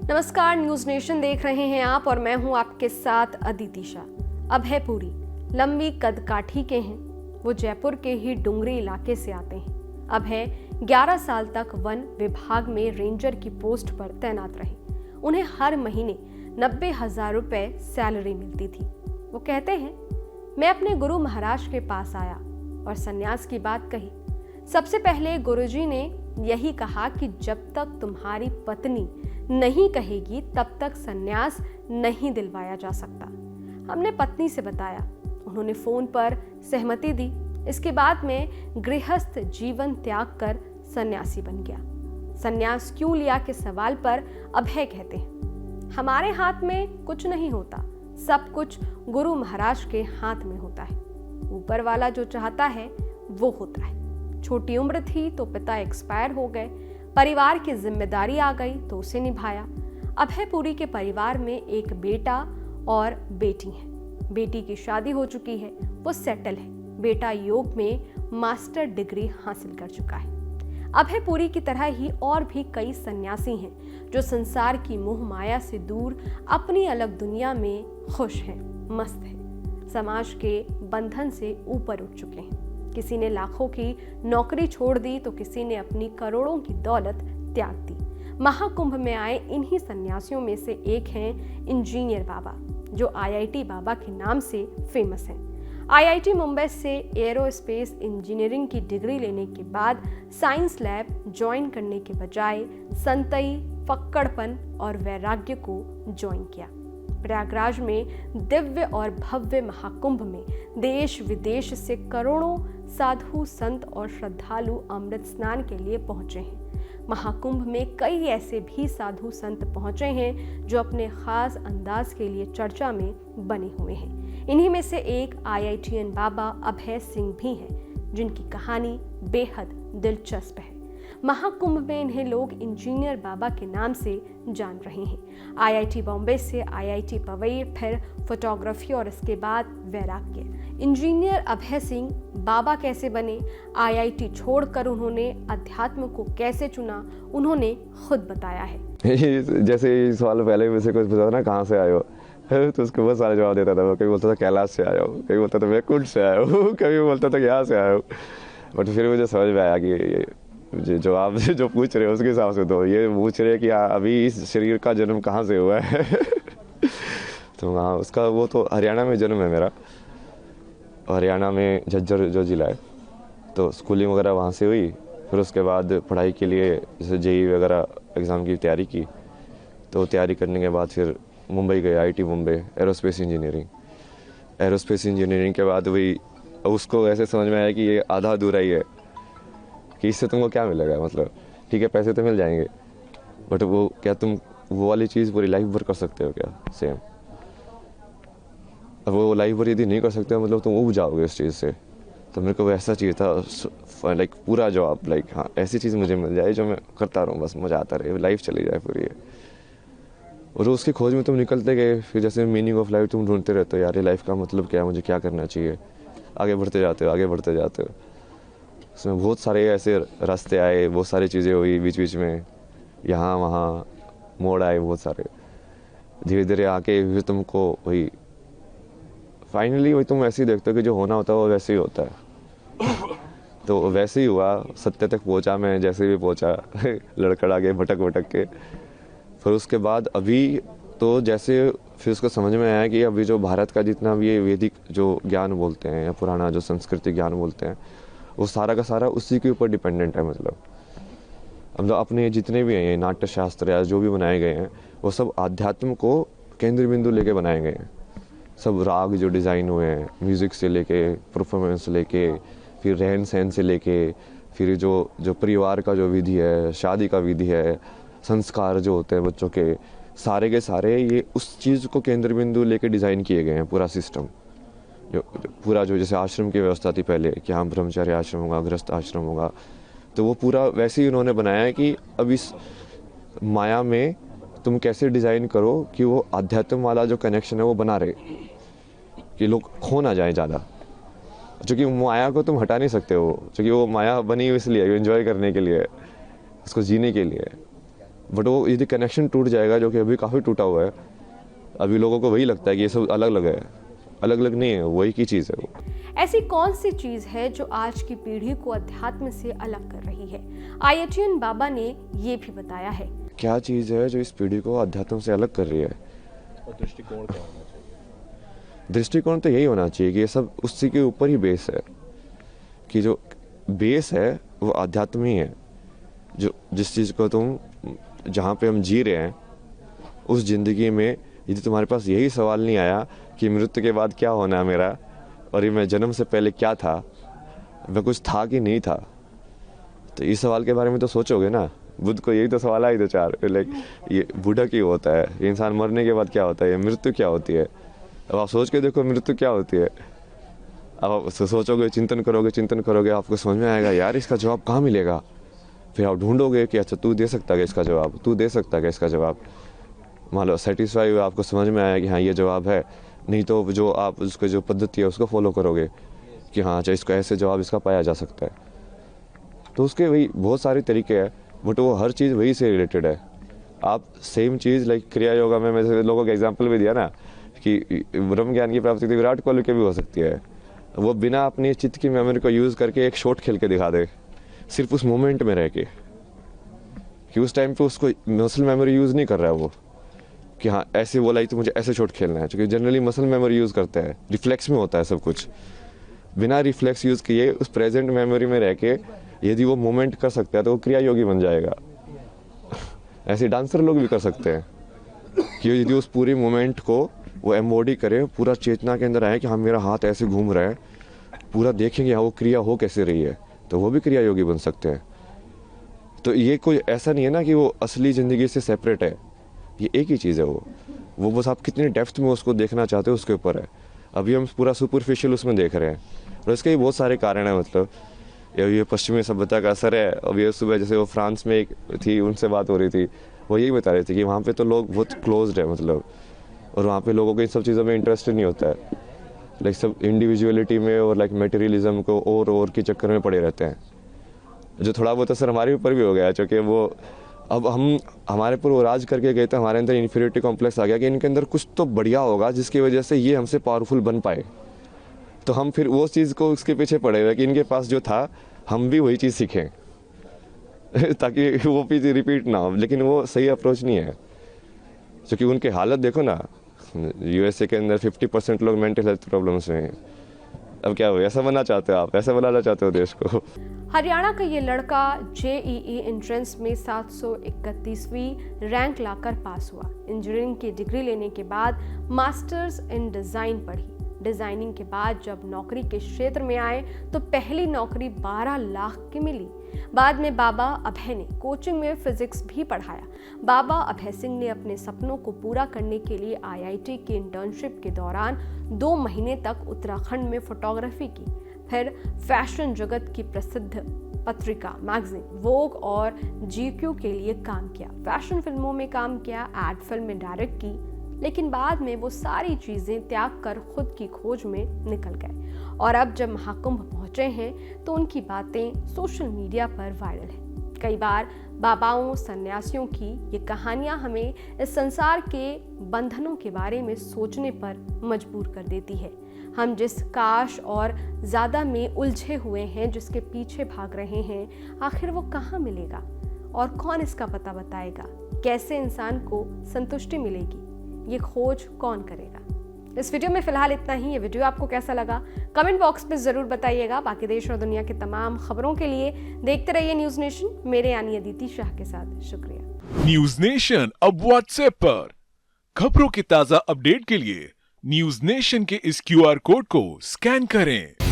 नमस्कार, news nation देख रहे हैं आप और मैं हूं आपके साथ अदिति शाह। अभयपुरी लंबी कदकाठी के हैं। वो जयपुर के ही डुंगरी इलाके से आते हैं। अभय 11 साल तक वन विभाग में रेंजर की पोस्ट पर तैनात रहे। उन्हें हर महीने 90,000 रुपए सैलरी मिलती थी। वो कहते हैं, मैं अपने गुरु महाराज के पास आया और संन्यास की बात कही। सबसे पहले गुरुजी ने यही कहा कि जब तक तुम्हारी पत्नी नहीं कहेगी तब तक संन्यास नहीं दिलवाया जा सकता। हमने पत्नी से बताया, उन्होंने फोन पर सहमति दी। इसके बाद में गृहस्थ जीवन त्याग कर सन्यासी बन गया। संन्यास क्यों लिया के सवाल पर अभय कहते हैं, हमारे हाथ में कुछ नहीं होता, सब कुछ गुरु महाराज के हाथ में होता है। ऊपर वाला जो चाहता है वो होता है। छोटी उम्र थी तो पिता एक्सपायर हो गए, परिवार की जिम्मेदारी आ गई तो उसे निभाया। अभयपुरी के परिवार में एक बेटा और बेटी है। बेटी की शादी हो चुकी है, वो सेटल है। बेटा योग में मास्टर डिग्री हासिल कर चुका है। अभयपुरी की तरह ही और भी कई सन्यासी हैं जो संसार की मोह माया से दूर अपनी अलग दुनिया में खुश हैं, मस्त हैं, समाज के बंधन से ऊपर उठ चुके हैं। किसी ने लाखों की नौकरी छोड़ दी तो किसी ने अपनी करोड़ों की दौलत त्याग दी। महाकुंभ में आए इन्हीं सन्यासियों में से एक हैं इंजीनियर बाबा, जो आईआईटी बाबा के नाम से फेमस हैं। आईआईटी मुंबई से एरोस्पेस इंजीनियरिंग की डिग्री लेने के बाद साइंस लैब ज्वाइन करने के बजाय संतई, फक्कड़पन और वैराग्य को ज्वाइन किया। प्रयागराज में दिव्य और भव्य महाकुंभ में देश विदेश से करोड़ों साधु संत और श्रद्धालु अमृत स्नान के लिए पहुंचे हैं। महाकुंभ में कई ऐसे भी साधु संत पहुंचे हैं जो अपने खास अंदाज के लिए चर्चा में बने हुए हैं। इन्हीं में से एक आईआईटीएन बाबा अभय सिंह भी हैं, जिनकी कहानी बेहद दिलचस्प है। महाकुंभ में इन्हें लोग इंजीनियर बाबा के नाम से जान रहे हैं। आईआईटी बॉम्बे से आईआईटी पवई, फिर फोटोग्राफी और इसके बाद वैराग्य। इंजीनियर अभय सिंह बाबा कैसे बने, आईआईटी छोड़कर उन्होंने अध्यात्म को कैसे चुना, उन्होंने खुद बताया है। जैसे इस सवाल पहले मुझसे कुछ पूछा ना, कहाँ से आए हो, तो उसको बहुत सारे जवाब देता था। कभी बोलता था कैलाश से आया हूँ, कभी बोलता था मैं कुंड से आया हूँ, कभी बोलता था यहाँ से आया हूँ। बट फिर मुझे समझ में आया कि जो आप जो पूछ रहे हो उसके हिसाब से तो ये पूछ रहे कि अभी इस शरीर का जन्म कहाँ से हुआ है। तो हाँ, उसका वो तो हरियाणा में जन्म है मेरा। हरियाणा में झज्जर जो जिला है, तो स्कूलिंग वगैरह वहाँ से हुई। फिर उसके बाद पढ़ाई के लिए जैसे जेई वगैरह एग्ज़ाम की तैयारी की, तो तैयारी करने के बाद फिर मुंबई गए, IIT Mumbai, aerospace engineering. Aerospace engineering के बाद वही उसको ऐसे समझ में आया कि ये आधा अधूरा ही है, कि इससे तुमको क्या मिलेगा। मतलब ठीक है, पैसे तो मिल जाएंगे, बट वो क्या तुम वो वाली चीज़ पूरी लाइफ भर कर सकते हो क्या सेम। अब वो लाइफ भर यदि नहीं कर सकते हो, मतलब तुम उब जाओगे उस चीज़ से। तो मेरे को वैसा चाहिए था, लाइक पूरा जॉब, लाइक हाँ ऐसी चीज़ मुझे मिल जाए जो मैं करता रहूँ, बस मज़ा आता रहे, लाइफ चली जाए पूरी। और उसकी खोज में तुम निकलते गए। फिर जैसे मीनिंग ऑफ लाइफ तुम ढूंढते रहते हो, यार ये लाइफ का मतलब क्या है, मुझे क्या करना चाहिए। आगे बढ़ते जाते हो, आगे बढ़ते जाते हो। उसमें बहुत सारे ऐसे रास्ते आए, बहुत सारी चीज़ें हुई बीच बीच में, यहाँ वहाँ मोड़ आए बहुत सारे। धीरे धीरे आके फिर तुमको वही फाइनली वही तुम ऐसे ही देखते हो कि जो होना होता है वो वैसे ही होता है। तो वैसे ही हुआ, सत्य तक पहुँचा मैं, जैसे भी पहुँचा लड़खड़ा के भटक भटक के। फिर उसके बाद अभी तो जैसे फिर उसको समझ में आया कि अभी जो भारत का जितना भी ये वैदिक जो ज्ञान बोलते हैं या पुराना जो संस्कृति ज्ञान बोलते हैं, वो सारा का सारा उसी के ऊपर डिपेंडेंट है। मतलब अपने जितने भी हैं नाट्य शास्त्र या जो भी बनाए गए हैं, वो सब आध्यात्म को केंद्र बिंदु लेके बनाए गए हैं। सब राग जो डिज़ाइन हुए हैं, म्यूज़िक से लेके, परफॉर्मेंस से लेके, फिर रहन सहन से लेके, फिर जो परिवार का जो विधि है, शादी का विधि है, संस्कार जो होते हैं बच्चों के सारे ये उस चीज़ को केंद्र बिंदु लेके डिज़ाइन किए गए हैं। पूरा सिस्टम जो पूरा जो जैसे आश्रम की व्यवस्था थी पहले कि हाँ ब्रह्मचार्य आश्रम होगा, गृहस्थ आश्रम होगा, तो वो पूरा वैसे ही उन्होंने बनाया है कि अब इस माया में तुम कैसे डिज़ाइन करो कि वो आध्यात्म वाला जो कनेक्शन है वो बना रहे, कि लोग खो ना जाए ज़्यादा। क्योंकि माया को तुम हटा नहीं सकते हो, क्योंकि वो माया बनी इसलिए एंजॉय करने के लिए, उसको जीने के लिए। बट वो यदि कनेक्शन टूट जाएगा, जो कि अभी काफ़ी टूटा हुआ है, अभी लोगों को वही लगता है कि ये सब अलग अलग है, अलग अलग नहीं है, वही की चीज़ है वो। ऐसी कौन सी चीज है जो आज की पीढ़ी को अध्यात्म से अलग कर रही है? IITian बाबा ने ये भी बताया है। क्या चीज़ है जो इस पीढ़ी को अध्यात्म से अलग कर रही है? और दृष्टिकोण क्या होना चाहिए? दृष्टिकोण तो यही होना चाहिए कि ये सब उसी के ऊपर ही बेस है, कि जो बेस है वो अध्यात्म ही है। जो जिस चीज़ को तुम, जहाँ पे हम जी रहे हैं उस ज़िंदगी में, यदि तुम्हारे पास यही सवाल नहीं आया कि मृत्यु के बाद क्या होना है मेरा, और ये मैं जन्म से पहले क्या था, मैं कुछ था कि नहीं था, तो इस सवाल के बारे में तो सोचोगे ना। बुद्ध को यही तो सवाल आए दो चार, लाइक ये बूढ़ा क्यों होता है, ये इंसान मरने के बाद क्या होता है, ये मृत्यु क्या होती है। अब आप सोच के देखो मृत्यु क्या होती है। अब आप सोचोगे, चिंतन करोगे, आपको समझ में आएगा यार इसका जवाब कहाँ मिलेगा। फिर आप ढूंढोगे कि अच्छा तू दे सकता है इसका जवाब, तू दे सकता है इसका जवाब। मान लो सेटिस्फाई हुआ, आपको समझ में आया कि हाँ ये जवाब है, नहीं तो जो आप उसको जो पद्धति है उसको फॉलो करोगे कि हाँ अच्छा इसको ऐसे जवाब इसका पाया जा सकता है। तो उसके वही बहुत सारे तरीके हैं, बट वो हर चीज़ वही से रिलेटेड है। आप सेम चीज़ लाइक क्रिया योगा में मैंने लोगों का एग्जाम्पल भी दिया ना कि ब्रह्म ज्ञान की प्राप्ति विराट कोहली की भी हो सकती है। वो बिना अपनी चित्त की मेमोरी को यूज़ करके एक शॉट खेल के दिखा दे, सिर्फ उस मोमेंट में रह के, कि उस टाइम पे उसको मसल मेमोरी यूज़ नहीं कर रहा है वो, कि हाँ ऐसे बोला ही तो मुझे ऐसे शॉट खेलना है। क्योंकि जनरली मसल मेमोरी यूज़ करते हैं, रिफ्लेक्स में होता है सब कुछ। बिना रिफ्लेक्स यूज़ किए उस प्रेजेंट मेमोरी में रह के यदि वो मोमेंट कर सकता है तो वो क्रिया योगी बन जाएगा। ऐसे डांसर लोग भी कर सकते हैं कि यदि उस पूरी मोमेंट को वो एम्बॉडी करे, पूरा चेतना के अंदर आए कि हाँ मेरा हाथ ऐसे घूम रहा है, पूरा देखेंगे हाँ वो क्रिया हो कैसे रही है, तो वो भी क्रिया योगी बन सकते हैं। तो ये कोई ऐसा नहीं है ना कि वो असली ज़िंदगी से सेपरेट है, ये एक ही चीज़ है। वो बस आप कितनी डेप्थ में उसको देखना चाहते हो उसके ऊपर है। अभी हम पूरा सुपरफिशियल उसमें देख रहे हैं, और इसके भी बहुत सारे कारण हैं। मतलब ये पश्चिमी सभ्यता का असर है। अब ये सुबह जैसे वो फ्रांस में एक थी, उनसे बात हो रही थी, वो यही बता रहे थे कि वहाँ पे तो लोग बहुत क्लोज्ड है, मतलब, और वहाँ पे लोगों को इन सब चीज़ों में इंटरेस्ट नहीं होता है। लाइक सब इंडिविजुअलिटी में और लाइक मटेरियलिज्म को और के चक्कर में पड़े रहते हैं, जो थोड़ा बहुत असर हमारे ऊपर भी हो गया। क्योंकि वो अब हम हमारे पर वो राज करके गए थे, हमारे अंदर इन्फीरियरिटी कॉम्प्लेक्स आ गया कि इनके अंदर कुछ तो बढ़िया होगा जिसकी वजह से ये हमसे पावरफुल बन पाए। तो हम फिर वो चीज़ को उसके पीछे पड़े हुए कि इनके पास जो था हम भी वही चीज़ सीखें ताकि वो चीज़ रिपीट ना हो। लेकिन वो सही अप्रोच नहीं है, क्योंकि उनके हालत देखो ना, USA के अंदर 50% लोग मेंटल हेल्थ प्रॉब्लम्स में हैं। अब क्या हो, ऐसा बनना चाहते हो आप, ऐसा बनाना चाहते हो देश को? हरियाणा का ये लड़का JEE एंट्रेंस में 731वीं रैंक लाकर पास हुआ। इंजीनियरिंग की डिग्री लेने के बाद मास्टर्स इन डिज़ाइन पढ़ी। डिज़ाइनिंग के बाद जब नौकरी के क्षेत्र में आए तो पहली नौकरी 12 लाख की मिली। बाद में बाबा अभय ने कोचिंग में फिजिक्स भी पढ़ाया। बाबा अभय सिंह ने अपने सपनों को पूरा करने के लिए IIT की इंटर्नशिप के दौरान 2 महीने तक उत्तराखंड में फोटोग्राफी की। फिर फैशन जगत की प्रसिद्ध पत्रिका मैगजीन वोग और GQ के लिए काम किया। फैशन फिल्मों में काम किया, एड फिल्म में डायरेक्ट की, लेकिन बाद में वो सारी चीजें त्याग कर खुद की खोज में निकल गए। और अब जब महाकुंभ पहुंचे हैं तो उनकी बातें सोशल मीडिया पर वायरल हैं। कई बार बाबाओं, सन्यासियों की ये कहानियां हमें इस संसार के बंधनों के बारे में सोचने पर मजबूर कर देती है। हम जिस काश और ज़्यादा में उलझे हुए हैं, जिसके पीछे भाग रहे हैं, आखिर वो कहाँ मिलेगा और कौन इसका पता बताएगा? कैसे इंसान को संतुष्टि मिलेगी? ये खोज कौन करेगा? इस वीडियो में फिलहाल इतना ही। ये वीडियो आपको कैसा लगा कमेंट बॉक्स में जरूर बताइएगा। बाकी देश और दुनिया की तमाम खबरों के लिए देखते रहिए न्यूज नेशन, मेरे यानी अदिति शाह के साथ। शुक्रिया। न्यूज नेशन अब व्हाट्सएप पर खबरों के ताजा अपडेट के लिए न्यूज नेशन के इस QR कोड को स्कैन करें।